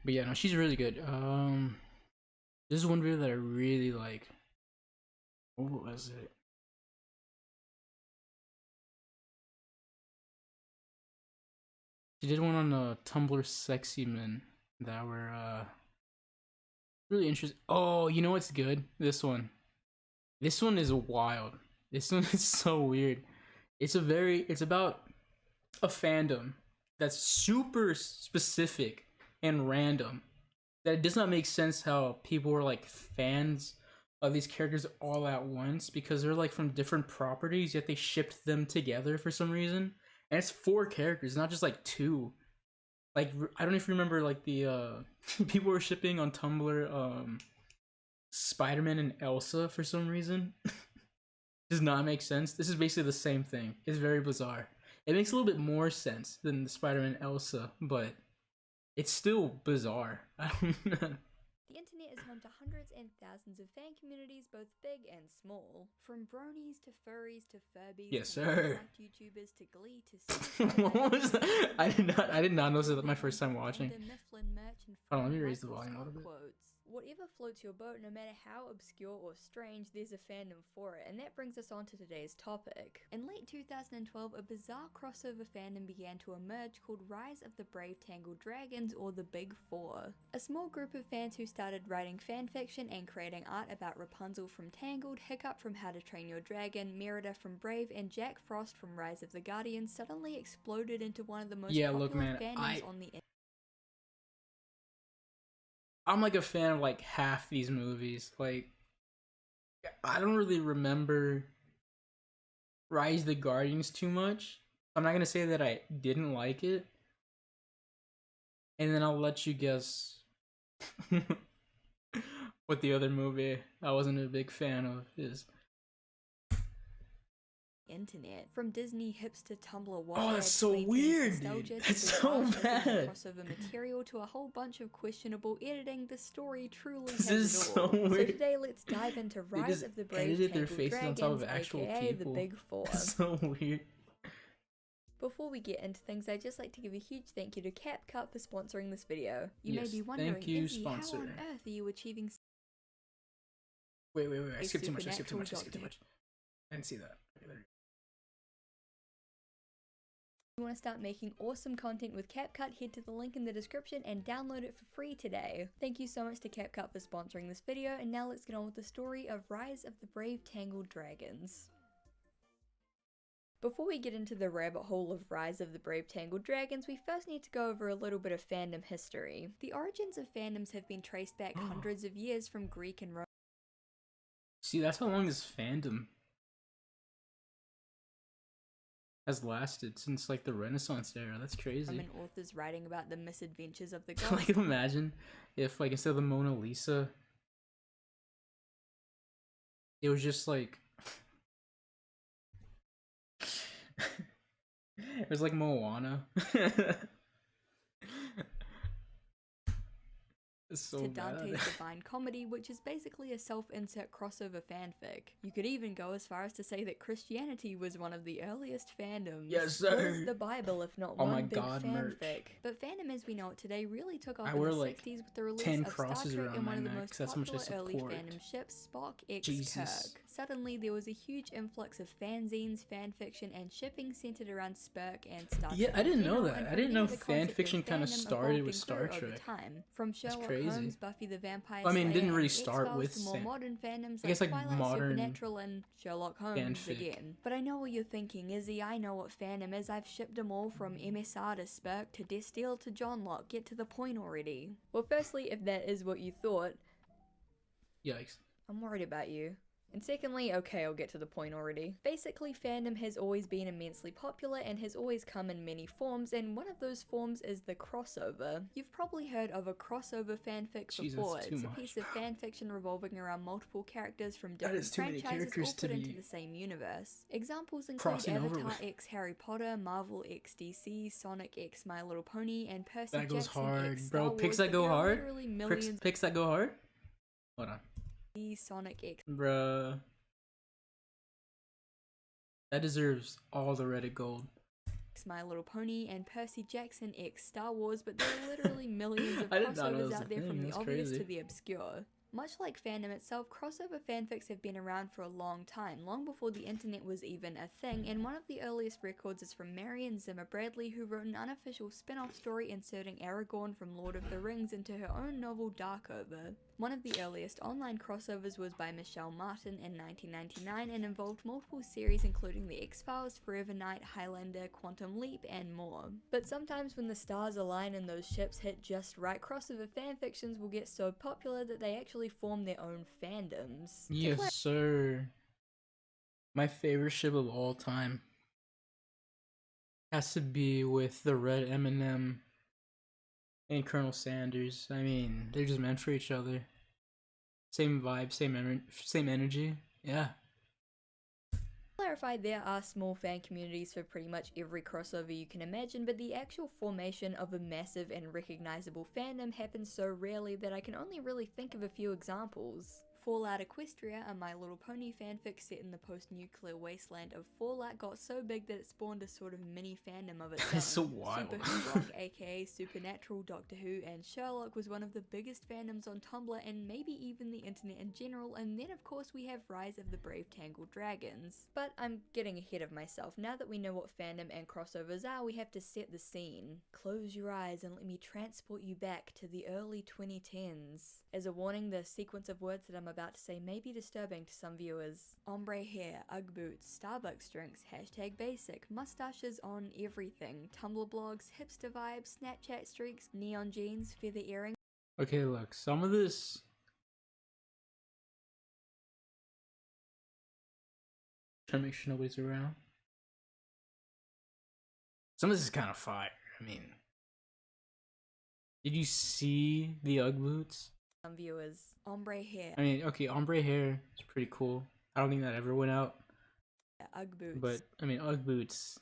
But yeah, no, she's really good. This is one video that I really like. What was it? She did one on Tumblr sexy men that were really interesting. Oh, you know what's good? This one. This one is wild. This one is so weird. It's about a fandom that's super specific and random. That it does not make sense how people were like fans of these characters all at once because they're like from different properties, yet they shipped them together for some reason. And it's four characters, not just like two. Like I don't know if you remember like the people were shipping on Tumblr Spider-Man and Elsa for some reason. Does not make sense. This is basically the same thing. It's very bizarre. It makes a little bit more sense than the Spider-Man Elsa, but it's still bizarre. I don't know. The internet is home to hundreds and thousands of fan communities, both big and small. From bronies to furries to Furbies, Yes, to sir. Minecraft YouTubers to Glee to What was that? I did not notice that my first time watching. Mifflin merch and Hold on, let me raise the volume a little bit. quotes. Whatever floats your boat, no matter how obscure or strange, there's a fandom for it, and that brings us on to today's topic. In late 2012, a bizarre crossover fandom began to emerge called Rise of the Brave Tangled Dragons, or the Big Four. A small group of fans who started writing fanfiction and creating art about Rapunzel from Tangled, Hiccup from How to Train Your Dragon, Merida from Brave, and Jack Frost from Rise of the Guardians suddenly exploded into one of the most popular fandoms on the internet. I'm like a fan of like half these movies. Like, I don't really remember Rise of the Guardians too much. I'm not gonna say that I didn't like it, and then I'll let you guess what the other movie I wasn't a big fan of is. Internet. From Disney hips to Tumblr. Oh, that's so weird, dude. That's so bad. Crossover material to a whole bunch of questionable editing. The story truly This has is it all. so weird. So today, let's dive into Rise of the Brave Tangled Dragons, aka the Big Four. That's so weird. Before we get into things, I'd just like to give a huge thank you to CapCut for sponsoring this video. You may be wondering, Izzy, how on earth are you achieving? Wait, I skipped too much. I skipped too much. I didn't see that. Okay, there you go. If you want to start making awesome content with CapCut, head to the link in the description and download it for free today. Thank you so much to CapCut for sponsoring this video, and now let's get on with the story of Rise of the Brave Tangled Dragons. Before we get into the rabbit hole of Rise of the Brave Tangled Dragons, we first need to go over a little bit of fandom history. The origins of fandoms have been traced back hundreds of years from Greek and Roman. See, that's how long this fandom has lasted, since like the Renaissance era. That's crazy. Roman authors writing about the misadventures of the gods. Like, imagine if like instead of the Mona Lisa, it was just like it was like Moana. So to Dante's Divine Comedy, which is basically a self-insert crossover fanfic. You could even go as far as to say that Christianity was one of the earliest fandoms. Yes, sir. What is the Bible if not one big fanfic? Merch. But fandom as we know it today really took off I in wear the like 60s with the release 10 of crosses Star Trek around and one my of the neck, most that's how much I popular early support. fandom ships, Spock x Jesus. Kirk. Suddenly there was a huge influx of fanzines, fanfiction, and shipping centered around Spurk and Star Trek. Yeah, I didn't know and that. I from didn't there, know the concept fanfiction kind of fandom started evolved with and Star grew over Trek. time. From Sherlock crazy. Holmes, Buffy the Vampire I mean, it didn't Slayer, really and start X-Files with to more modern fandoms I guess like Twilight, modern Supernatural, and Sherlock Holmes fanfic. again. But I know what you're thinking, Izzy. I know what fandom is. I've shipped them all from MSR to Spurk to Destil to John Locke. Get to the point already. Well, firstly, if that is what you thought, Yikes. I'm worried about you. And secondly, okay, I'll get to the point already. Basically, fandom has always been immensely popular and has always come in many forms, and one of those forms is the crossover. You've probably heard of a crossover fanfic before. It's a piece of fanfiction revolving around multiple characters from different franchises all put into the same universe. Examples include Avatar x Harry Potter, Marvel x DC, Sonic x My Little Pony, and Percy That goes Jackson hard. x Bro, Star Wars, picks that go hard? literally millions Picks that go hard? Hold on. Sonic X. Bruh. That deserves all the Reddit gold. X My Little Pony and Percy Jackson X Star Wars, but there are literally millions of I did not know crossovers that was out a there thing. from the That's obvious crazy. to the obscure. Much like fandom itself, crossover fanfics have been around for a long time, long before the internet was even a thing, and one of the earliest records is from Marion Zimmer Bradley, who wrote an unofficial spin-off story inserting Aragorn from Lord of the Rings into her own novel Darkover. One of the earliest online crossovers was by Michelle Martin in 1999 and involved multiple series including The X-Files, Forever Knight, Highlander, Quantum Leap, and more. But sometimes when the stars align and those ships hit just right, crossover fanfictions will get so popular that they actually form their own fandoms. Yes, sir. My favorite ship of all time has to be with the Red M&M and Colonel Sanders. I mean, they're just meant for each other. Same vibe, same energy. Yeah. Clarify, there are small fan communities for pretty much every crossover you can imagine, but the actual formation of a massive and recognizable fandom happens so rarely that I can only really think of a few examples. Fallout Equestria, a My Little Pony fanfic set in the post-nuclear wasteland of Fallout, got so big that it spawned a sort of mini fandom of its own. That's so wild. Super Who Blog, aka Supernatural, Doctor Who, and Sherlock was one of the biggest fandoms on Tumblr and maybe even the internet in general, and then of course we have Rise of the Brave Tangled Dragons. But I'm getting ahead of myself. Now that we know what fandom and crossovers are, we have to set the scene. Close your eyes and let me transport you back to the early 2010s. As a warning, the sequence of words that I'm about to say may be disturbing to some viewers. Ombre hair, Ugg boots, Starbucks drinks, hashtag basic, mustaches on everything, Tumblr blogs, hipster vibes, Snapchat streaks, neon jeans, feather earrings. Okay, look, some of this. Trying to make sure nobody's around. Some of this is kind of fire. I mean, did you see the Ugg boots? Some viewers. Ombre hair. I mean, okay, ombre hair is pretty cool. I don't think that ever went out. Ugg boots. But, I mean, Ugg boots.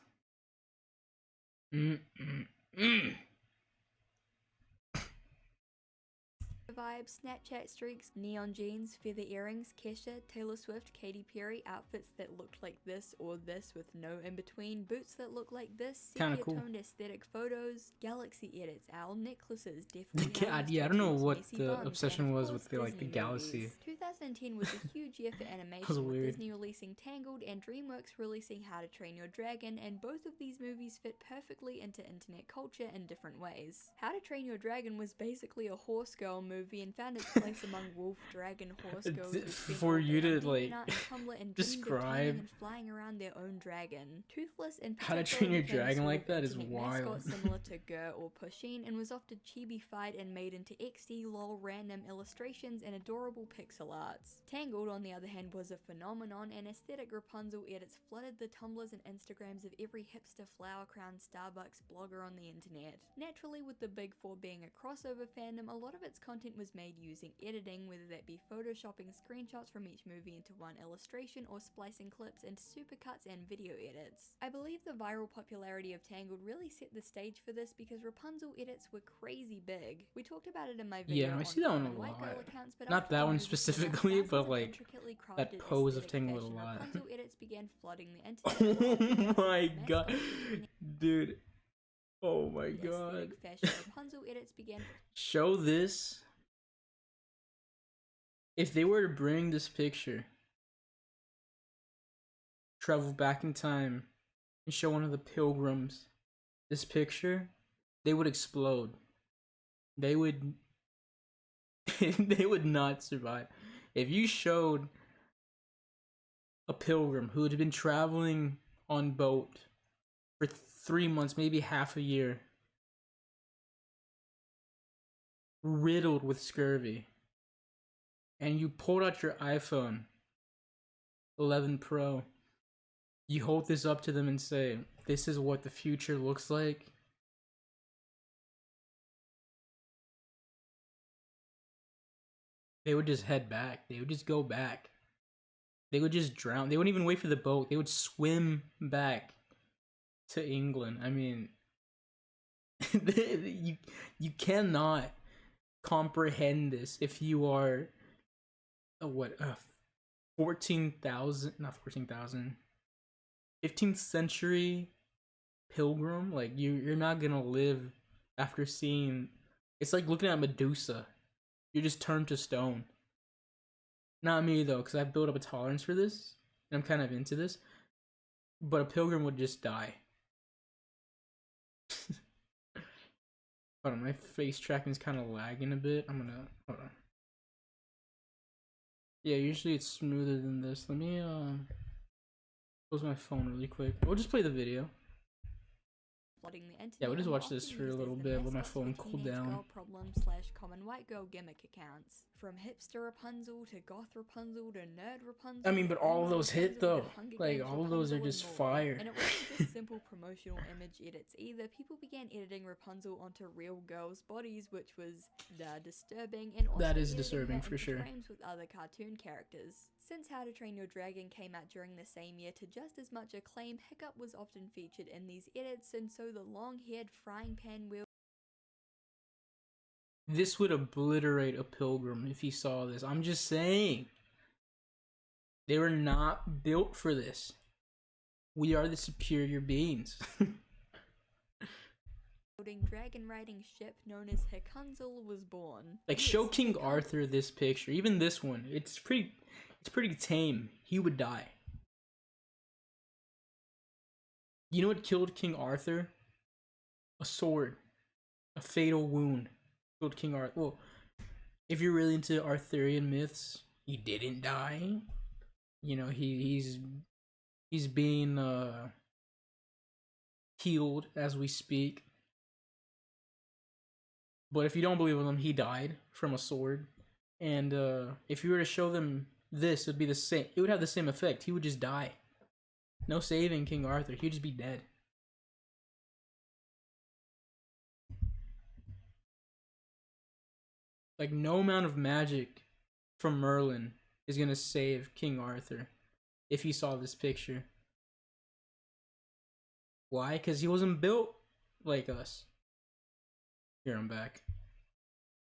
Vibes, Snapchat streaks, neon jeans, feather earrings, Kesha, Taylor Swift, Katy Perry, outfits that looked like this or this with no in between, boots that look like this, sepia-toned aesthetic photos, galaxy edits, owl necklaces, definitely I don't know what messy the buns, obsession was with Disney the galaxy. movies. 2010 was a huge year for animation, with weird. Disney releasing Tangled and DreamWorks releasing How to Train Your Dragon, and both of these movies fit perfectly into internet culture in different ways. How to Train Your Dragon was basically a horse girl movie and found its place among wolf, dragon, horse girls who spent For all you day to, on like, DeviantArt and Tumblr and dreamed of describe taming and flying around their own dragon. Toothless and How to Potato Train Your became a Dragon sort like of that is internet wild. mascot similar to Gur or Pusheen, and was often chibi-fied and made into XD lol random illustrations and adorable pixel arts. Tangled, on the other hand, was a phenomenon, and aesthetic Rapunzel edits flooded the Tumblrs and Instagrams of every hipster flower-crowned Starbucks blogger on the internet. Naturally, with the Big Four being a crossover fandom, a lot of its content was made using editing, whether that be photoshopping screenshots from each movie into one illustration or splicing clips into supercuts and video edits. I believe the viral popularity of Tangled really set the stage for this because Rapunzel edits were crazy big. We talked about it in my video Yeah, I on see that one common a white girl lot. accounts, but Not after that the one movie came out, specifically, thousands but of like intricately that crafted pose of aesthetic Tangled a fashion lot. Rapunzel edits began flooding the internet. Oh my Mascots god, began dude. Oh my the god. aesthetic fashion Rapunzel edits began. Show this. If they were to bring this picture, travel back in time, and show one of the pilgrims this picture, they would explode. They would they would not survive. If you showed a pilgrim who had been traveling on boat for 3 months, maybe half a year, riddled with scurvy, and you pulled out your iPhone 11 Pro, you hold this up to them and say, this is what the future looks like, they would just head back. They would just go back. They would just drown. They wouldn't even wait for the boat. They would swim back to England. I mean, you cannot comprehend this if you are a 14,000, not 14,000, 15th century pilgrim, like you're not gonna live after seeing. It's like looking at Medusa. You just turn to stone. Not me though, because I've built up a tolerance for this, and I'm kind of into this. But a pilgrim would just die. Hold on, my face tracking's kind of lagging a bit. I'm gonna hold on. Yeah, usually it's smoother than this. Let me close my phone really quick. We'll just play the video. Flooding the internet. Yeah, we'll just and watch often this for a used little as the bit. Let my mascots for phone cool teenage down. girl problem / common white girl gimmick accounts. From hipster Rapunzel to goth Rapunzel to nerd Rapunzel. I mean, but all of those hit though. Like Games all of those are Rapunzel just and more. fire. And it wasn't just simple promotional image edits either. People began editing Rapunzel onto real girls' bodies, which was disturbing, and also That is editing disturbing her for into sure. frames with other cartoon characters. Since How to Train Your Dragon came out during the same year to just as much acclaim, Hiccup was often featured in these edits, and so the long-haired frying pan wheel. This would obliterate a pilgrim if he saw this. I'm just saying. They were not built for this. We are the superior beings. Dragon riding ship known as Rapunzel was born. Like Yes, show King Rapunzel. Arthur this picture. Even this one. It's pretty tame. He would die. You know what killed King Arthur? A sword. A fatal wound killed King Arthur. Well, if you're really into Arthurian myths, he didn't die. You know, he's being healed as we speak. But if you don't believe in him, he died from a sword. And if you were to show them this, it would be the same. It would have the same effect. He would just die. No saving King Arthur. He'd just be dead. Like no amount of magic from Merlin is gonna save King Arthur if he saw this picture. Why? Because he wasn't built like us. Here, I'm back.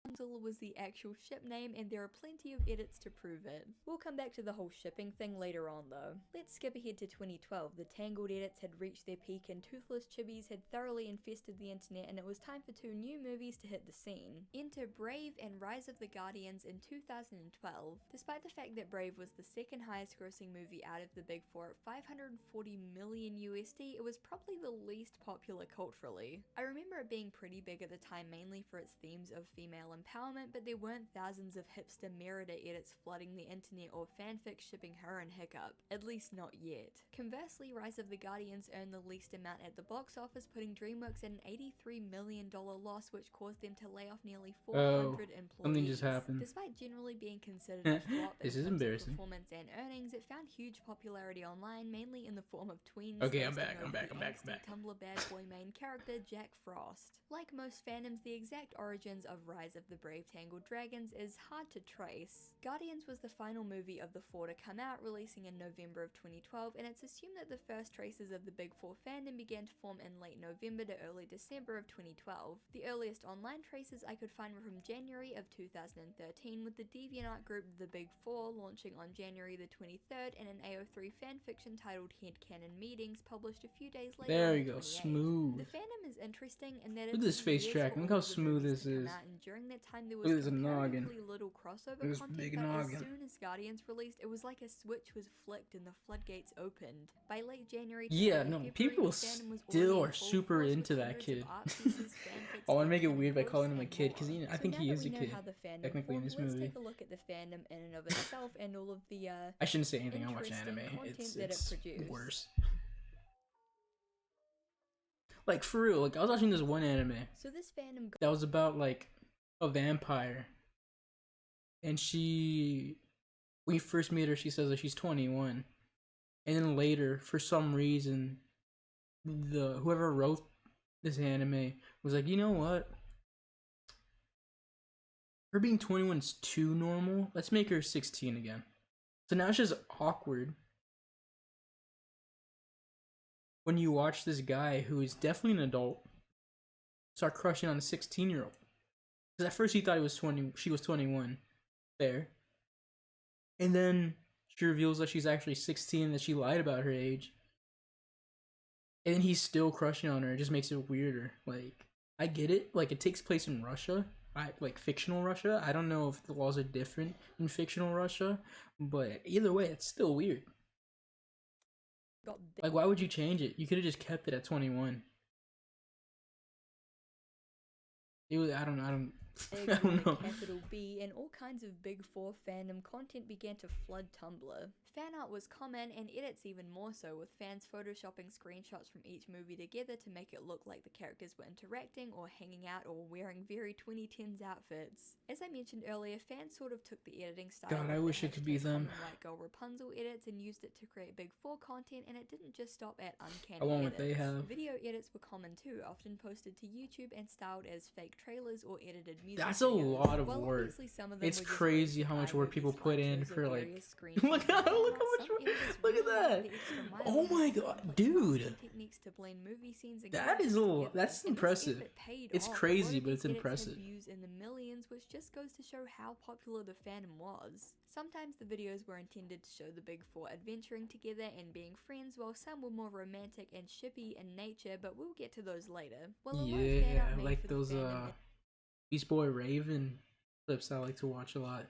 Rapunzel was the actual ship name, and there are plenty of edits to prove it. We'll come back to the whole shipping thing later on though. Let's skip ahead to 2012. The Tangled edits had reached their peak and toothless chibis had thoroughly infested the internet, and it was time for two new movies to hit the scene. Enter Brave and Rise of the Guardians in 2012. Despite the fact that Brave was the second highest grossing movie out of the big four at 540 million USD, it was probably the least popular culturally. I remember it being pretty big at the time, mainly for its themes of female empowerment, but there weren't thousands of hipster Merida edits flooding the internet or fanfic shipping her and Hiccup, at least not yet. Conversely, Rise of the Guardians earned the least amount at the box office, putting DreamWorks at an $83 million loss, which caused them to lay off nearly 400 employees. Something just happened. Despite generally being considered a flop This in is terms of embarrassing. performance and earnings, it found huge popularity online, mainly in the form of tweens. Okay, I'm boasting back, over I'm back, the I'm back, angsty I'm back. Tumblr bad boy main character Jack Frost. Like most fandoms, the exact origins of Rise of the Brave Tangled Dragons is hard to trace. Guardians was the final movie of the four to come out, releasing in November of 2012, and it's assumed that the first traces of the Big Four fandom began to form in late November to early December of 2012. The earliest online traces I could find were from January of 2013, with the DeviantArt group The Big Four launching on January the 23rd, and an AO3 fanfiction titled Headcanon Meetings published a few days later. There on you the go, 28th. smooth. The fandom is interesting in that Look at this face tracking. Look how smooth this is. And during that time there Look was at this noggin. comparatively little crossover This content, big but noggin. as soon as Guardians released, it was like a switch was flicked and the floodgates opened. By late January to Yeah, early no, February, people the fandom was still already are in full super force with into that hundreds of kid. art pieces, fanfics, I want to make it webcomic weird by posts, calling him a and kid more. because I So think now he that is a we know kid. how the fandom Technically in formed, this let's movie. take a look at the fandom in and of itself and all of the I shouldn't say anything. I watch interesting anime. content It's that it produced. worse. Like for real, like I was watching this one anime So this fandom that was about like a vampire, and when you first meet her, she says that she's 21, and then later, for some reason, whoever wrote this anime was like, you know what? Her being 21 is too normal. Let's make her 16 again. So now it's just awkward when you watch this guy who is definitely an adult start crushing on a 16-year-old. Because at first he thought she was 21. There. And then she reveals that she's actually 16, that she lied about her age. and then he's still crushing on her. It just makes it weirder. Like, I get it. Like, it takes place in Russia, like fictional Russia. I don't know if the laws are different in fictional Russia, but either way, it's still weird. Like, why would you change it? You could have just kept it at 21. It was, I don't know. I don't know. Capital B, and all kinds of Big Four fandom content began to flood Tumblr. Fan art was common, and edits even more so, with fans photoshopping screenshots from each movie together to make it look like the characters were interacting or hanging out or wearing very 2010s outfits. As I mentioned earlier, fans sort of took the editing style God, I wish it could be them. White Girl Rapunzel edits and used it to create Big Four content, and it didn't just stop at uncanny I want edits. what they have. Video edits were common too, often posted to YouTube and styled as fake trailers or edited music. That's a lot of work. It's crazy how much work people put in for like. Look how much work. Look at that. Oh my god, dude. To blend movie scenes and that is a little. That's impressive. It's crazy, but it's impressive. Views in the millions, which just goes to show how popular the fandom was. Sometimes the videos were intended to show the Big Four adventuring together and being friends, while some were more romantic and shippy in nature, but we'll get to those later. Yeah, like those Beast Boy Raven clips I like to watch a lot.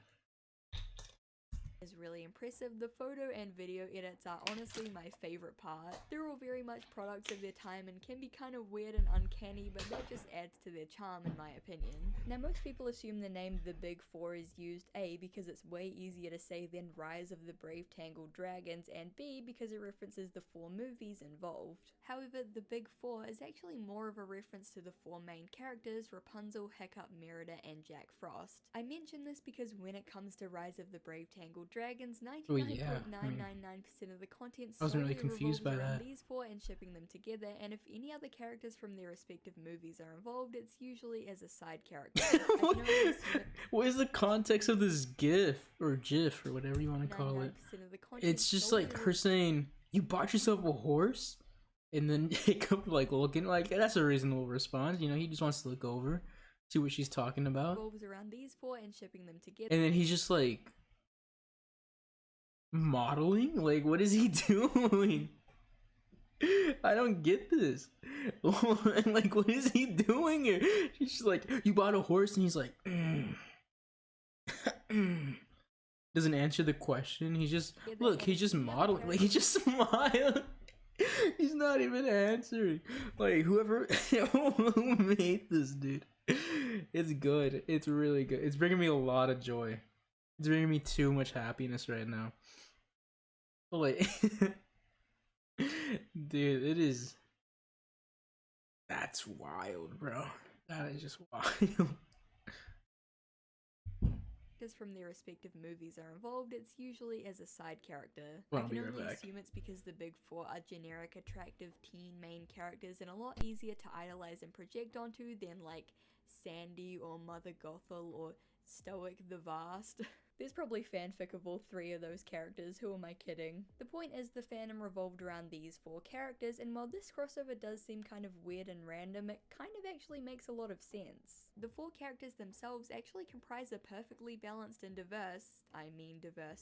Is really impressive. The photo and video edits are honestly my favorite part. They're all very much products of their time and can be kind of weird and uncanny, but that just adds to their charm in my opinion. Now most people assume the name The Big Four is used A, because it's way easier to say than Rise of the Brave Tangled Dragons, and B, because it references the 4 movies involved. However, The Big Four is actually more of a reference to the 4 main characters, Rapunzel, Hiccup, Merida, and Jack Frost. I mention this because when it comes to Rise of the Brave Tangled Dragons, 99.999% of the content I wasn't really confused by that. These 4 and shipping them together, and if any other characters from their respective movies are involved, it's usually as a side character. What is the context of this GIF or GIF or whatever you want to call it? It's just like her saying, "You bought yourself a horse," and then Hiccup like looking like that's a reasonable response. You know, he just wants to look over, see what she's talking about. Around these 4 and shipping them together. And then he's just like modeling. Like, what is he doing? I don't get this. Like, what is he doing here? She's just like, "You bought a horse," and he's like, doesn't answer the question. He's just look. He's just modeling. Like, he just smiled. He's not even answering. Like, whoever who made this, dude. It's good. It's really good. It's bringing me a lot of joy. It's bringing me too much happiness right now. Like, dude, it is. That's wild, bro. That is just wild. From their respective movies are involved, it's usually as a side character. Well, I can only assume it's because the Big Four are generic, attractive teen main characters and a lot easier to idolize and project onto than like Sandy or Mother Gothel or Stoic the Vast. There's probably fanfic of all 3 of those characters, who am I kidding? The point is the fandom revolved around these 4 characters, and while this crossover does seem kind of weird and random, it kind of actually makes a lot of sense. The 4 characters themselves actually comprise a perfectly balanced and diverse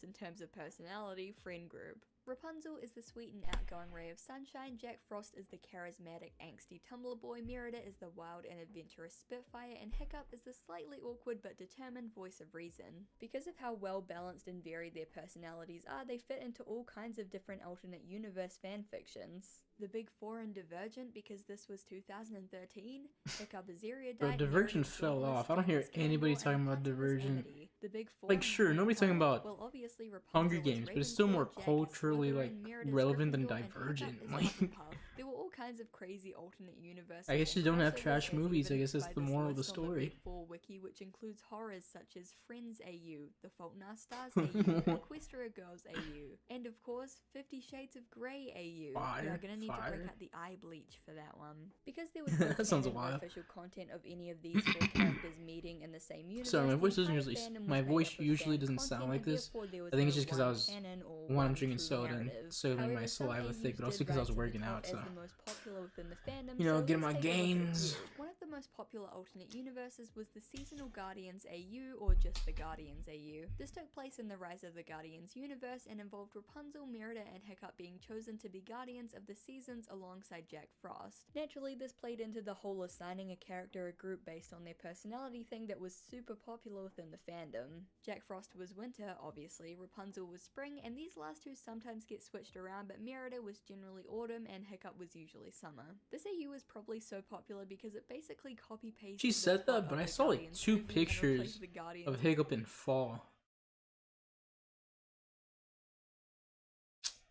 in terms of personality, friend group. Rapunzel is the sweet and outgoing ray of sunshine, Jack Frost is the charismatic, angsty Tumblr boy, Merida is the wild and adventurous Spitfire, and Hiccup is the slightly awkward but determined voice of reason. Because of how well balanced and varied their personalities are, they fit into all kinds of different alternate universe fanfictions. The Big Four and Divergent, because this was 2013, Hiccup is erudite. Bro, Divergent fell off. I don't hear anybody talking about Divergent. The Big Four, like, sure, nobody's talking about obviously Hunger Games, but it's still more culturally like relevant than Divergent. Like, there were all kinds of crazy alternate universes. I guess you don't have trash movies. I guess that's the moral of the story. The Big Four wiki, which includes horrors such as Friends AU, The Fault in Our Stars AU, Equestria Girls AU, and of course 50 Shades of Grey AU. We are gonna need to break out the eye bleach for that one, because there was no that sounds wild. official content of any of these 4 characters meeting in the same universe. Sorry, my voice usually doesn't sound like this. I think it's just because I was I'm drinking soda and soda made my saliva thick, but also because I was working out. So, you know, getting my gains. One of the most popular alternate universes was the Seasonal Guardians AU, or just the Guardians AU. This took place in the Rise of the Guardians universe and involved Rapunzel, Merida, and Hiccup being chosen to be Guardians of the Seasons alongside Jack Frost. Naturally, this played into the whole assigning a character a group based on their personality thing that was super popular within the fandom. Jack Frost was winter, obviously, Rapunzel was spring, and these last two sometimes get switched around, but Merida was generally autumn and Hiccup was usually summer. This AU was probably so popular because it basically copy-pasted. She said that, but I saw like 2 pictures of Hiccup in fall.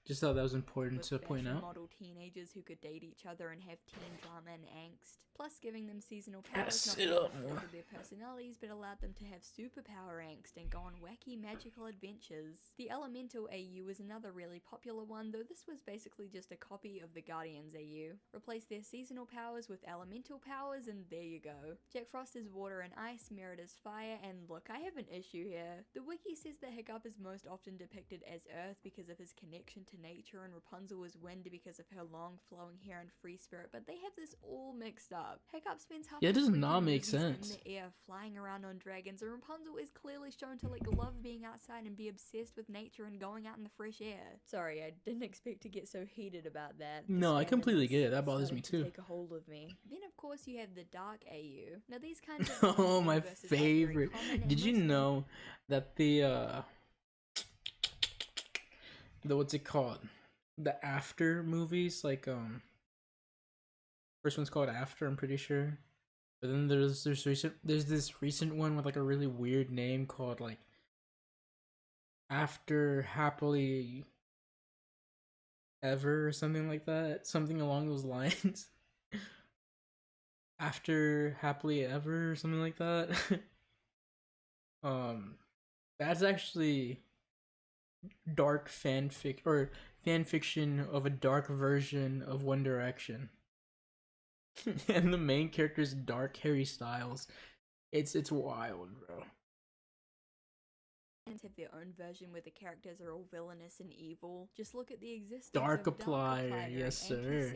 Just thought that was important to point out. Model teenagers who could date each other and have teen drama and angst, plus giving them seasonal powers not only reflected their personalities but allowed them to have superpower angst and go on wacky magical adventures. The Elemental AU was another really popular one, though this was basically just a copy of the Guardians AU. Replace their seasonal powers with elemental powers and there you go. Jack Frost is water and ice, Merida's fire, and look, I have an issue here. The wiki says that Hiccup is most often depicted as earth because of his connection to nature, and Rapunzel is wind because of her long flowing hair and free spirit, but they have this all mixed up. Hiccup spends half it does the not make movies sense. in the air flying around on dragons, and Rapunzel is clearly shown to like love being outside and be obsessed with nature and going out in the fresh air. Sorry, I didn't expect to get so heated about that. No, I completely get it. That bothers me too. Take a hold of me. Then of course you have the Dark AU. Now these kinds of oh, my favorite. Did you know that the what's it called? The After movies, like first one's called After, I'm pretty sure. But then there's this recent one with like a really weird name called like After Happily Ever or something like that. Something along those lines. After Happily Ever or something like that. That's actually dark fanfic or fan fiction of a dark version of One Direction. And the main character is dark Harry Styles. It's wild, bro. Have their own version where the characters are all villainous and evil. Just look at the existence Darkiplier, yes sir.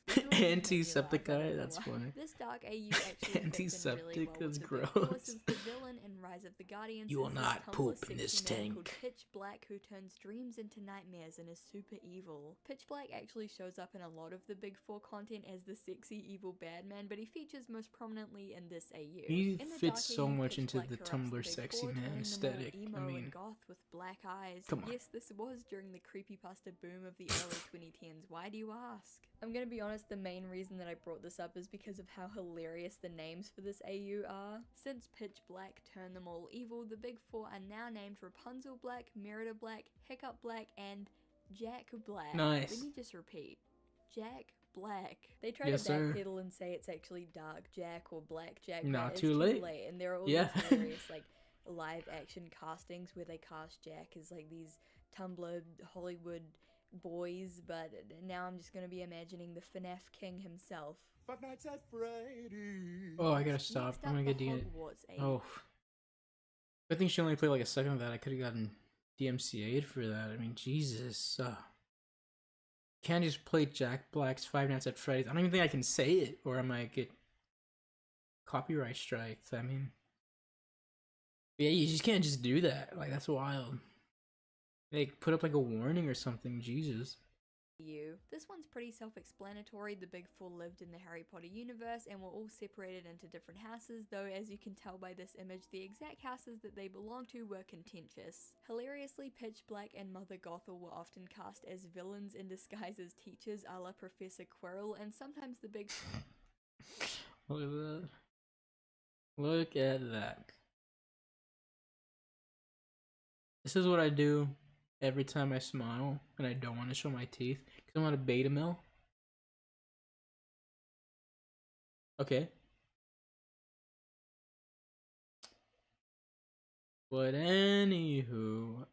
Antisepticeye, that's funny. This Dark AU actually Antiseptic really is well gross. Since the villain in Rise of the Guardians you will not poop in this tank. Pitch Black, who turns dreams into nightmares and is super evil. Pitch Black actually shows up in a lot of the Big Four content as the sexy evil bad man, but he features most prominently in this AU. He fits so much into the Tumblr sexy man aesthetic. Emo I mean, and goth with black eyes. Come on. Yes, this was during the creepypasta boom of the early 2010s. Why do you ask? I'm gonna be honest, the main reason that I brought this up is because of how hilarious the names for this AU are. Since Pitch Black turned them all evil, the Big Four are now named Rapunzel Black, Merida Black, Hiccup Black, and Jack Black. Nice. Let me just repeat. Jack Black. They try yes, to backpedal and say it's actually Dark Jack or Black Jack. Not too late. And there are all yeah. these hilarious like live action castings where they cast Jack as like these Tumblr Hollywood boys, but now I'm just gonna be imagining the FNAF king himself. Five Nights at Freddy's. Oh, I gotta stop. I'm gonna get Oh, I think she only played like a second of that. I could have gotten DMCA'd for that. I mean, Jesus. Can't just play Jack Black's Five Nights at Freddy's. I don't even think I can say it, or I might get copyright strikes. I mean, yeah, you just can't just do that. Like, that's wild. Like, put up like a warning or something. Jesus. This one's pretty self-explanatory. The Big Four lived in the Harry Potter universe and were all separated into different houses, though as you can tell by this image, the exact houses that they belonged to were contentious. Hilariously, Pitch Black and Mother Gothel were often cast as villains in disguise as teachers a la Professor Quirrell, and sometimes the Big Look at that. Look at that. This is what I do every time I smile and I don't want to show my teeth because I'm on a beta mill. Okay. But anywho,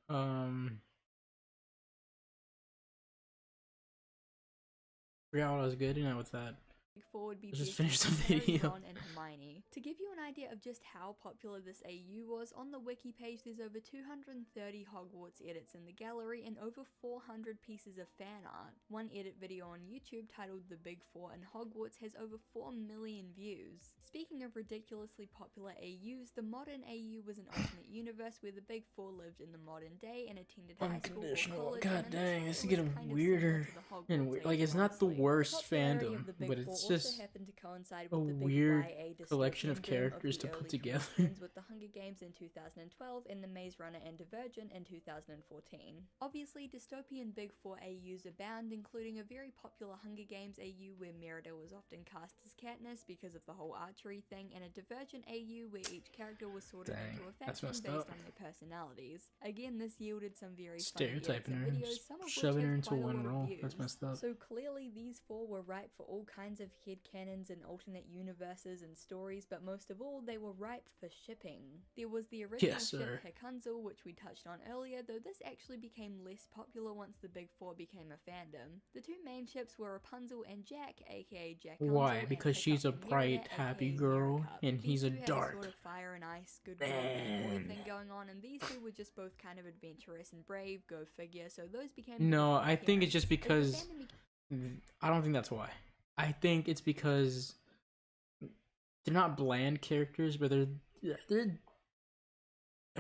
forgot what I was getting at with that. Big Four would be Let's just Becky, finish the Harry, video. Ron, and Hermione. To give you an idea of just how popular this AU was, on the wiki page there's over 230 Hogwarts edits in the gallery and over 400 pieces of fan art. One edit video on YouTube titled The Big Four and Hogwarts has over 4 million views. Speaking of ridiculously popular AUs, the modern AU was an alternate universe where the Big Four lived in the modern day and attended high school or Unconditional. college. God and in dang, this this is way it getting was kind of weirder similar to the and Hogwarts like AU, it's not the honestly. worst The popularity fandom, of the Big but Four it's also just happened to coincide a with the big weird YA collection of dystopian boom characters the to put early together. 2010s with the Hunger Games in 2012 and the Maze Runner and Divergent in 2014. Obviously, dystopian Big Four AUs abound, including a very popular Hunger Games AU where Merida was often cast as Katniss because of the whole archery thing, and a Divergent AU where each character was sorted Dang, into a that's faction messed based up. on their personalities. Again, this yielded some very funny edits Stereotyping and her, videos, just some of which shoving her have into quite a one lot of role. views. That's messed up. So clearly these four were ripe for all kinds of headcanons and alternate universes and stories, but most of all, they were ripe for shipping. There was the original Yes, ship sir. Rapunzel, which we touched on earlier, though this actually became less popular once the Big Four became a fandom. The two main ships were Rapunzel and Jack, aka Jack. Why? Because she's a bright, happy girl, and he's a These two had dark. sort of fire and ice, good girl, bad boy Man. thing going on, and these two were just both kind of adventurous and brave, go figure, so those became No, beautiful I think it's just appearance. As the because fandom I don't think that's why. I think it's because they're not bland characters, but they're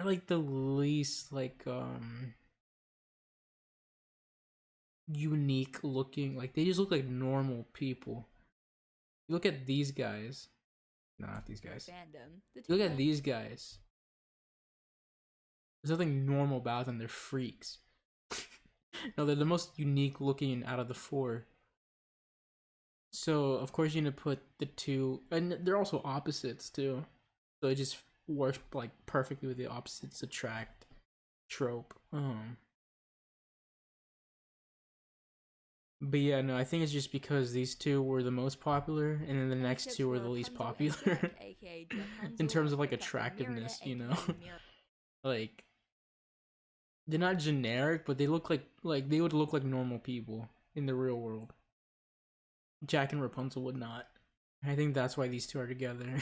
like the least like unique looking. Like they just look like normal people. You look at these guys. No, not these guys. Fandom. The You look two at main- these guys. There's nothing normal about them. They're freaks. No, they're the most unique looking out of the four. So of course you need to put the two, and they're also opposites too. So it just works like perfectly with the opposites attract trope. But yeah, no, I think it's just because these two were the most popular, and then the next ships two were were the least Rapunzel and popular. Jack, aka Rapunzel, In terms of like Hiccup, and attractiveness, Merida, you know. aka Merida. Like they're not generic, but they look like they would look like normal people in the real world. Jack and Rapunzel would not. I think that's why these two are together.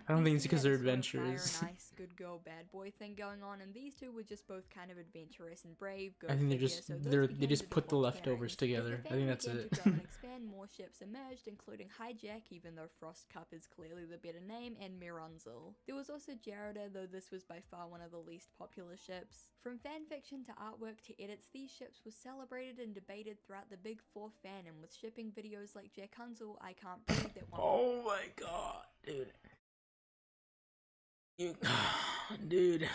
I don't think it's because they're adventurous. Fire and ice, good girl, bad boy thing going on, and these two were just both kind of adventurous and brave. Go I think they're figure, just so those they became just put the default leftovers pairings. together. As I the think fandom that's began it. to grow and expand, more ships emerged, including Hijack, even though Frost Cup is clearly the better name, and Mirunzel. There was also Gerada, though this was by far one of the least popular ships. From fanfiction to artwork to edits, these ships were celebrated and debated throughout the Big Four fandom, with shipping videos like Jackunzel, I Can't Breathe that one. Oh my god, dude. Dude.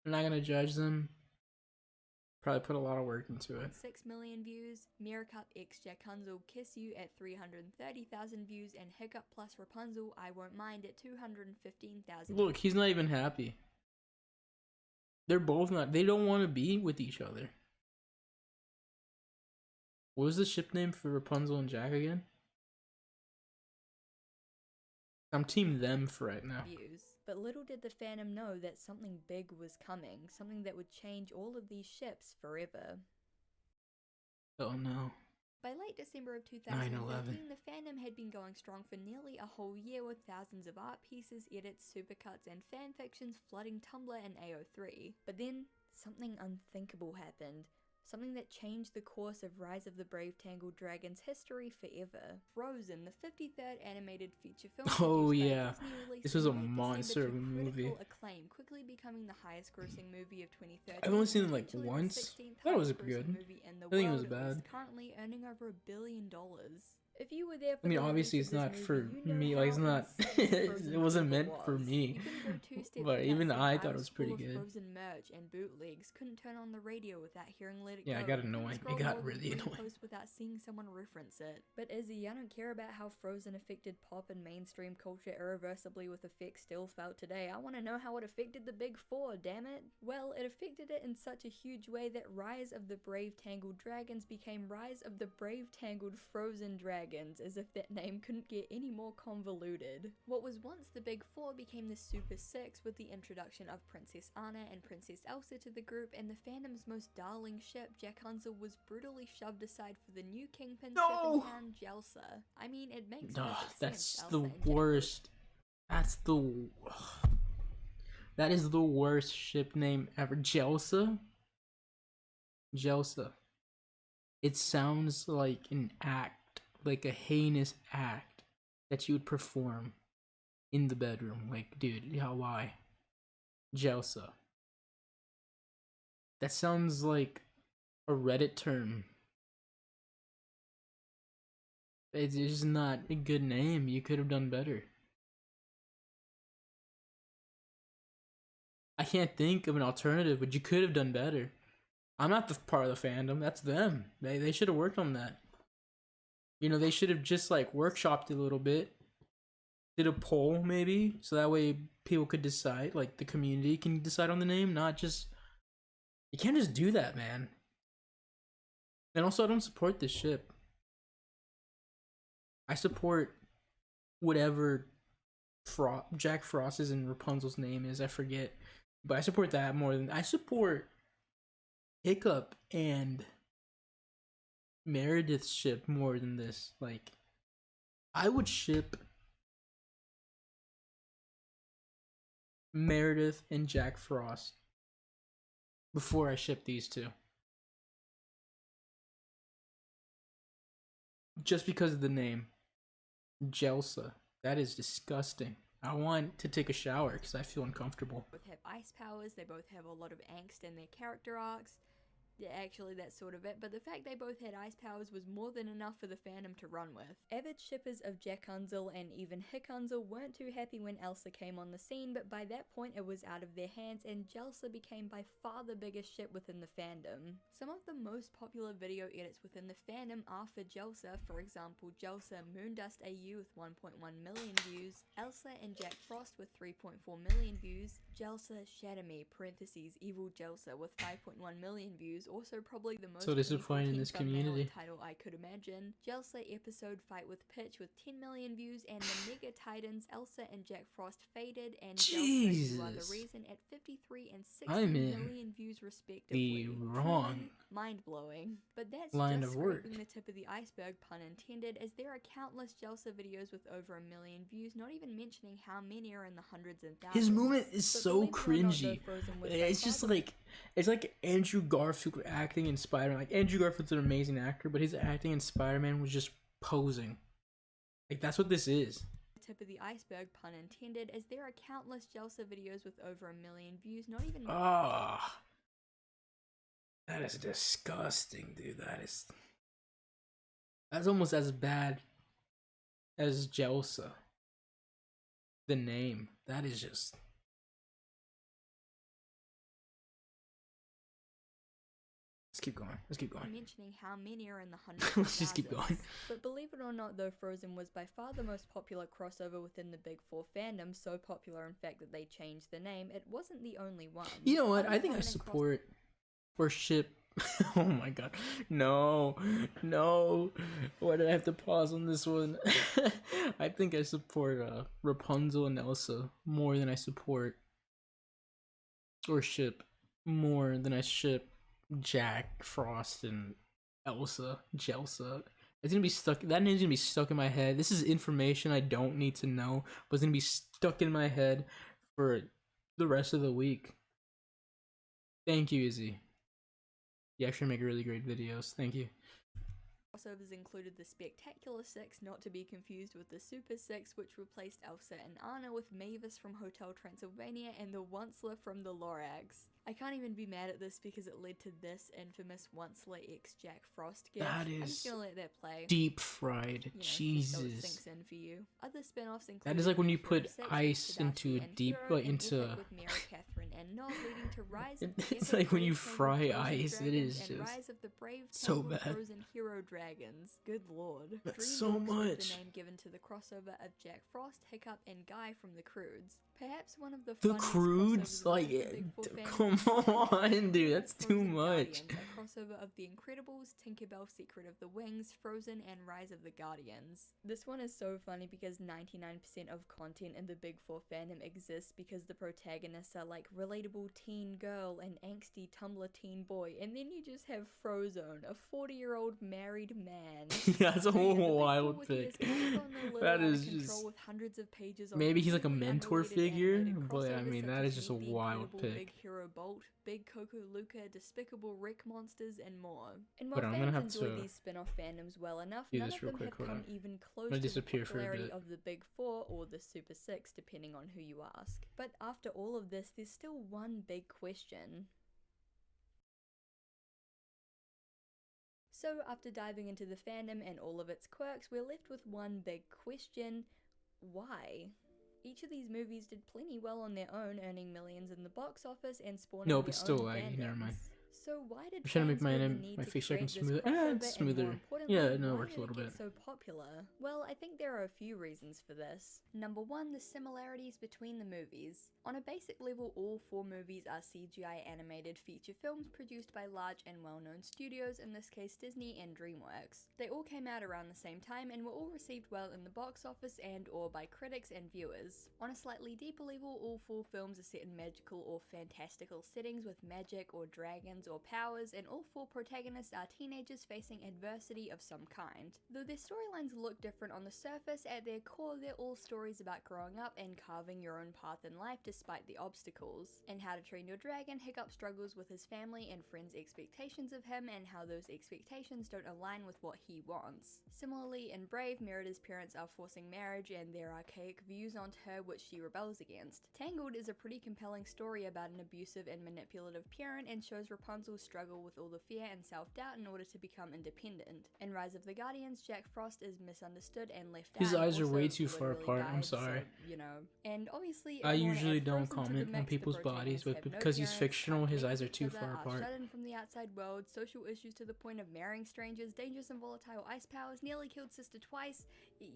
I'm not gonna judge them. Probably put a lot of work into it. 6 million views, Mirrorcup x Jackunzel Kiss You at 330,000 views, and Hiccup plus Rapunzel I Won't Mind at 215,000. Look, he's not even happy. They're both not. They don't want to be with each other. What was the ship name for Rapunzel and Jack again? I'm team them for right now. Views. But little did the fandom know that something big was coming, something that would change all of these ships forever. Oh no. By late December of 2013, 9/11. the fandom had been going strong for nearly a whole year, with thousands of art pieces, edits, supercuts, and fanfictions flooding Tumblr and AO3. But then, something unthinkable happened. Something that changed the course of Rise of the Brave Tangled Dragon's history forever. Frozen, the 53rd animated feature film. Oh, produced by yeah. Disney, released This was in a late monster of a December to movie. critical acclaim, quickly becoming the highest grossing movie of 2013. I've only seen it and like eventually the once. 16th That was highest grossing good. movie in the I think it was world, at least, bad. currently earning over $1 billion. If you were there for I mean, the obviously release it's of not this for movie, you know me. Like, it's how not. insane Frozen It wasn't Forever meant for was. me. You couldn't go two steps But without even seeing I thought it aisles was pretty full of good. Frozen merch and bootlegs. Couldn't turn on the radio without hearing Let It Go. Yeah, it got Couldn't annoying. It scroll got more than really 3 annoying. posts without seeing someone reference it. But Izzy, I don't care about how Frozen affected pop and mainstream culture irreversibly with effects still felt today. I want to know how it affected the Big Four, damn it. Well, it affected it in such a huge way that Rise of the Brave Tangled Dragons became Rise of the Brave Tangled Frozen Dragons. Dragons, as if that name couldn't get any more convoluted. What was once the Big Four became the Super Six with the introduction of Princess Anna and Princess Elsa to the group, and the fandom's most darling ship, Jack Hansel, was brutally shoved aside for the new kingpin ship in town, Jelsa. I mean, it makes perfect That's sense. the Elsa and Jack worst. That is the worst ship name ever. Jelsa? Jelsa. It sounds like an act, like a heinous act that you would perform in the bedroom. Like, dude, yeah, why? Jelsa. That sounds like a Reddit term. It's just not a good name. You could have done better. I can't think of an alternative, but you could have done better. I'm not the part of the fandom. That's them. They should have worked on that. You know, they should have just like workshopped it a little bit. Did a poll maybe, so that way people could decide. Like the community can decide on the name, not just. You can't just do that, man. And also, I don't support this ship. I support whatever Jack Frost's and Rapunzel's name is. I forget, but I support that more than I support Hiccup and Meredith's ship more than this. Like, I would ship Meredith and Jack Frost before I ship these two. Just because of the name. Jelsa. That is disgusting. I want to take a shower because I feel uncomfortable. Both have ice powers, they both have a lot of angst in their character arcs. Yeah, actually, that's sort of it, but the fact they both had ice powers was more than enough for the fandom to run with. Avid shippers of Jack Hansel and even Hick Hansel weren't too happy when Elsa came on the scene, but by that point it was out of their hands and Jelsa became by far the biggest ship within the fandom. Some of the most popular video edits within the fandom are for Jelsa, for example, Jelsa Moondust AU with 1.1 million views, Elsa and Jack Frost with 3.4 million views, Jelsa Shatter Me (Evil Jelsa) with 5.1 million views, also probably the most so disappointing in this community title I could imagine. Jelsa episode Fight with Pitch with 10 million views, and the Mega Titans Elsa and Jack Frost Faded and Jelsa You Are the Reason at 53 and 60 million views respectively. Wrong. Mind blowing. But that's Line just of work. scraping the tip of the iceberg, pun intended, as there are countless Jelsa videos with over 1 million views, not even mentioning how many are in the hundreds and thousands. His movement is But so believe it or not, cringy. though, Frozen was by It's far just the like, it's like Andrew Garfield acting in Spider-Man. Like, Andrew Garfield's an amazing actor, but his acting in Spider-Man was just posing. Like, that's what this is. tip of the iceberg, pun intended, as there are countless Jelsa videos with over 1 million views, not even. That is disgusting, dude. That's almost as bad as Jelsa. The name. That is just. Let's keep going. Mentioning how many are in the hundreds. Let's just keep going. But believe it or not, though, Frozen was by far the most popular crossover within the Big Four fandom, so popular in fact that they changed the name. It wasn't the only one. You know what? I think I support or ship. Oh my god. No. Why did I have to pause on this one? I think I support Rapunzel and Elsa more than I support or ship more than I ship Jack Frost and Elsa, Jelsa. It's gonna be stuck. That name's gonna be stuck in my head. This is information I don't need to know, but it's gonna be stuck in my head for the rest of the week. Thank you, Izzy. You actually make really great videos. Thank you. Crossovers included the Spectacular Six, not to be confused with the Super Six, which replaced Elsa and Anna with Mavis from Hotel Transylvania and the Onceler from the Lorax. I can't even be mad at this because it led to this infamous Onceler x Jack Frost gif. That I'm is just gonna let that play. Deep fried. Just so it Jesus. sinks in for you. Other spin-offs include That is like when you put Sex with ice into Tadasi and deep, Hero, like and into. Epic with Mary Catherine and Nod, leading to Rise of the It's Epic like when you Brave Tangled fry Frozen ice. It Dragons is and just Rise of the Brave so Tangled bad. Frozen Hero Dragons. Good lord. That's DreamWorks so was much. the name given to the crossover of Jack Frost, Hiccup, and Guy from the Croods. Perhaps one of the The funniest Croods, crossovers like, within the Big Four fandom come Come on, dude, that's too Frozen much. Guardians, a crossover of The Incredibles, Tinkerbell, Secret of the Wings, Frozen, and Rise of the Guardians. This one is so funny because 99% of content in the Big Four fandom exists because the protagonists are like relatable teen girl and angsty Tumblr teen boy, and then you just have Frozone, a 40-year-old married man. Yeah, that's a So yeah, the Big Four wild with you pick. has kind of gotten a little That out of is control just with hundreds of pages on maybe he's like a completely mentor unrelated figure, animated but I crossovers mean such that as is just a Meet the wild Incredible, pick. Big Hero Bolt, Big Coco Luca, Despicable Rick Monsters, and more. And while But I'm gonna fans have enjoy to these spin-off fandoms well enough, do none this of real them quick. have Hold come on. even I'm close gonna to the disappear for a popularity bit. of the Big Four or the Super Six, depending on who you ask. But after all of this, there's still one big question. So after diving into the fandom and all of its quirks, we're left with one big question: why? Each of these movies did plenty well on their own, earning millions in the box office and spawning Nope, their it's still own laggy. Never mind. fandoms. So why did I'm trying to make fans feel the my need my to face tracking create this smoother. crossover, It's and more smoother. importantly, Yeah, no, it why works a did it little get bit. so popular? Well, I think there are a few reasons for this. Number one, the similarities between the movies. On a basic level, all four movies are CGI animated feature films produced by large and well-known studios, in this case Disney and DreamWorks. They all came out around the same time and were all received well in the box office and or by critics and viewers. On a slightly deeper level, all four films are set in magical or fantastical settings with magic or dragons or powers, and all four protagonists are teenagers facing adversity of some kind. Though their storylines look different on the surface, at their core they're all stories about growing up and carving your own path in life despite the obstacles. In How to Train Your Dragon, Hiccup struggles with his family and friends' expectations of him and how those expectations don't align with what he wants. Similarly, in Brave, Merida's parents are forcing marriage and their archaic views onto her which she rebels against. Tangled is a pretty compelling story about an abusive and manipulative parent and shows Rapunzel's struggle with all the fear and self-doubt in order to become independent. In Rise of the Guardians, Jack Frost is misunderstood and left out. His eyes are also way too far literally apart. I'm died, sorry. so, you know. And obviously, I if you wanna usually add don't Frozen to the comment on mix, the people's bodies, protagonists but have no because he's parents, fictional, can't his connect eyes are with too each other, far are apart. shut in from the outside world, social issues to the point of marrying strangers, dangerous and volatile ice powers, nearly killed sister twice.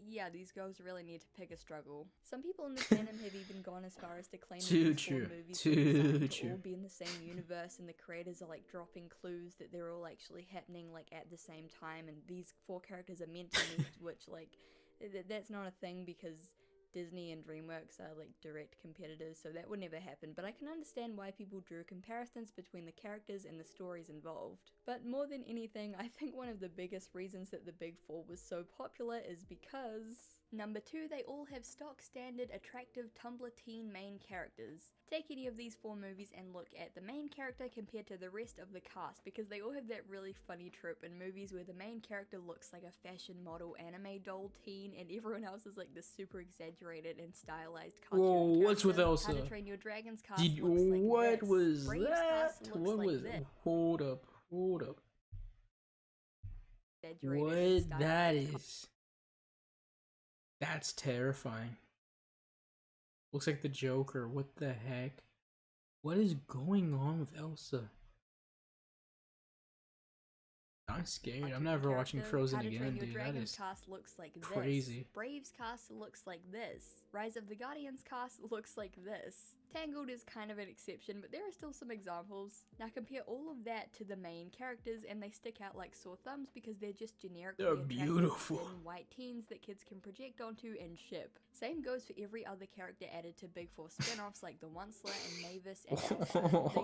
Yeah, these girls really need to pick a struggle. Some people in the fandom have even gone as far as to claim that Too these four true. movies Too were designed to true. all be in the same universe, and the creators are like dropping clues that they're all actually happening like at the same time, and these four characters are meant to meet, which like that's not a thing because Disney and DreamWorks are like direct competitors, so that would never happen, but I can understand why people drew comparisons between the characters and the stories involved. But more than anything, I think one of the biggest reasons that the Big Four was so popular is because... Number 2, they all have stock standard attractive Tumblr teen main characters. Take any of these four movies and look at the main character compared to the rest of the cast, because they all have that really funny trope in movies where the main character looks like a fashion model anime doll teen and everyone else is like this super exaggerated and stylized cartoon Whoa, what's with character. Elsa? How to Train Your Dragon's cast Did looks like what this. was Brave's that? cast looks What like was? this. Hold up, hold up. Exaggerated and What stylized that is? That's terrifying. Looks like the Joker. What the heck? What is going on with Elsa? I'm scared. I'm never watching Frozen again, dude. That is cast looks like this. crazy. Brave's cast looks like this. Rise of the Guardians cast looks like this. Tangled is kind of an exception, but there are still some examples. Now compare all of that to the main characters and they stick out like sore thumbs because they're just generically They're attractive, beautiful. thin, white teens that kids can project onto and ship. Same goes for every other character added to Big Four spin-offs like the Onceler and Mavis and Elsa. They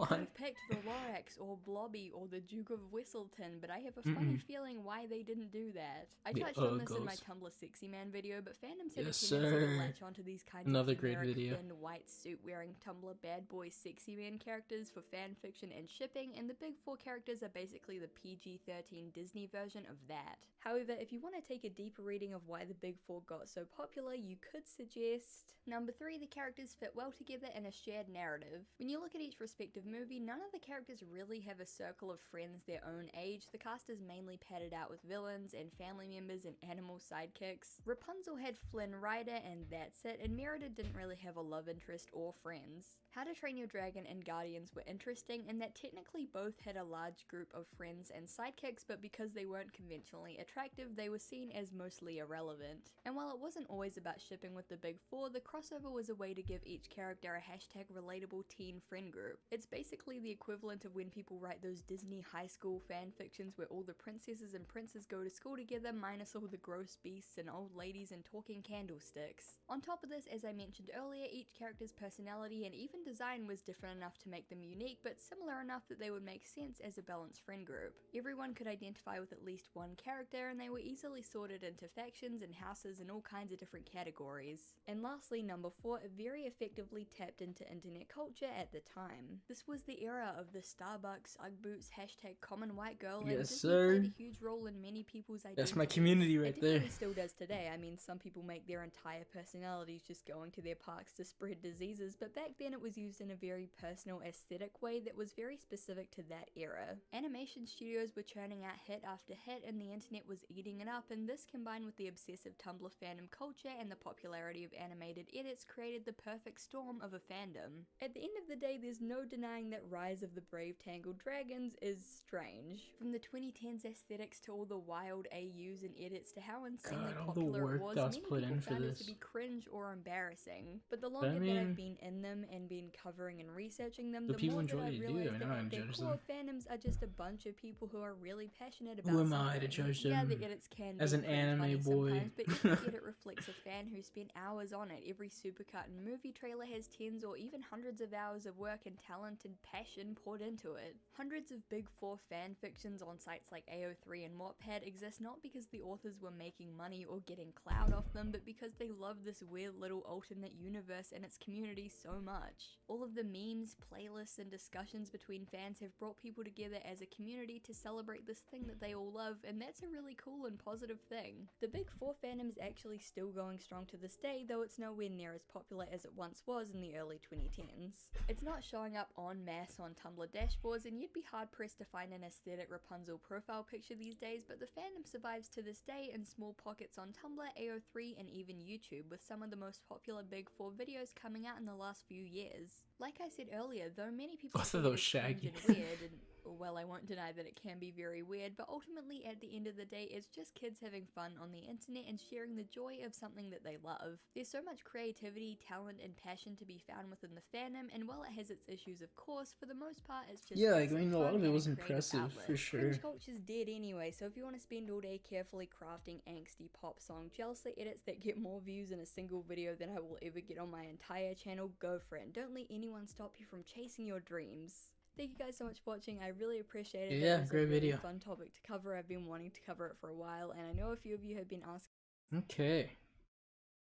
could have picked the Lorax or Blobby or the Duke of Whistleton, but I have a funny feeling why they didn't do that. I The touched on this in my Uggos. Tumblr Sexy Man video, but fandoms have Yes, a tendency to sir. latch onto these kinds Another of great generic, video. thin, white suit-wearing Tumblr bad boy sexy man characters for fan fiction and shipping, and the Big Four characters are basically the PG-13 Disney version of that. However, if you want to take a deeper reading of why the Big Four got so popular, you could suggest... Number 3, the characters fit well together in a shared narrative. When you look at each respective movie, none of the characters really have a circle of friends their own age. The cast is mainly padded out with villains and family members and animal sidekicks. Rapunzel had Flynn Rider and that's it, and Merida didn't really have a love interest or friend. friends. How to Train Your Dragon and Guardians were interesting in that technically both had a large group of friends and sidekicks, but because they weren't conventionally attractive, they were seen as mostly irrelevant. And while it wasn't always about shipping with the big four, the crossover was a way to give each character a hashtag relatable teen friend group. It's basically the equivalent of when people write those Disney high school fan fictions where all the princesses and princes go to school together minus all the gross beasts and old ladies and talking candlesticks. On top of this, as I mentioned earlier, each character's personality and even design was different enough to make them unique, but similar enough that they would make sense as a balanced friend group. Everyone could identify with at least one character, and they were easily sorted into factions and houses and all kinds of different categories. And lastly, number 4, it very effectively tapped into internet culture at the time. This was the era of the Starbucks, Ugg boots, hashtag common white girl, and Yes, Disney sir. played a huge role in many people's identities. That's my community right It definitely there. still does today. I mean, some people make their entire personalities just going to their parks to spread diseases, but back then it was used in a very personal aesthetic way that was very specific to that era. Animation studios were churning out hit after hit and the internet was eating it up, and this combined with the obsessive Tumblr fandom culture and the popularity of animated edits created the perfect storm of a fandom. At the end of the day, there's no denying that Rise of the Brave Tangled Dragons is strange. From the 2010s aesthetics to all the wild AUs and edits to how insanely God, all the popular it work was, that was many put people in for found it this. to be cringe or embarrassing. But the longer that mean, I've been in them and been covering and researching them, the the people more that enjoy I've it, dude. realized I that know I at their judge core, them. fandoms are just a bunch of people who are really passionate about Who am something. I to judge Yeah, them the edits can as be an pretty anime funny boy? sometimes, but every edit reflects a fan who spent hours on it. Every supercut and movie trailer has tens or even hundreds of hours of work and talent and passion poured into it. Hundreds of Big Four fan fictions on sites like AO3 and Wattpad exist not because the authors were making money or getting clout off them, but because they love this weird little alternate universe and its community so much. All of the memes, playlists, and discussions between fans have brought people together as a community to celebrate this thing that they all love, and that's a really cool and positive thing. The Big Four fandom is actually still going strong to this day, though it's nowhere near as popular as it once was in the early 2010s. It's not showing up en masse on Tumblr dashboards, and you'd be hard pressed to find an aesthetic Rapunzel profile picture these days, but the fandom survives to this day in small pockets on Tumblr, AO3, and even YouTube, with some of the most popular Big Four videos coming out in the last few years. Like I said earlier, though many people Both see of it those as cringe shaggy. and weird, and well, I won't deny that it can be very weird, but ultimately at the end of the day, it's just kids having fun on the internet and sharing the joy of something that they love. There's so much creativity, talent, and passion to be found within the fandom, and while it has its issues of course, for the most part it's just Yeah, like, I basic mean, a lot fun of it and was a creative impressive, outlet. for sure. Cringe culture's dead anyway, so if you want to spend all day carefully crafting angsty pop song jealousy edits that get more views in a single video than I will ever get on my entire channel, go for it. Don't let anyone stop you from chasing your dreams. Thank you guys so much for watching. I really appreciate it. Yeah, That was great a really video. fun topic to cover. I've been wanting to cover it for a while, and I know a few of you have been asking. Okay.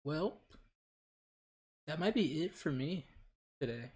Well, that might be it for me today.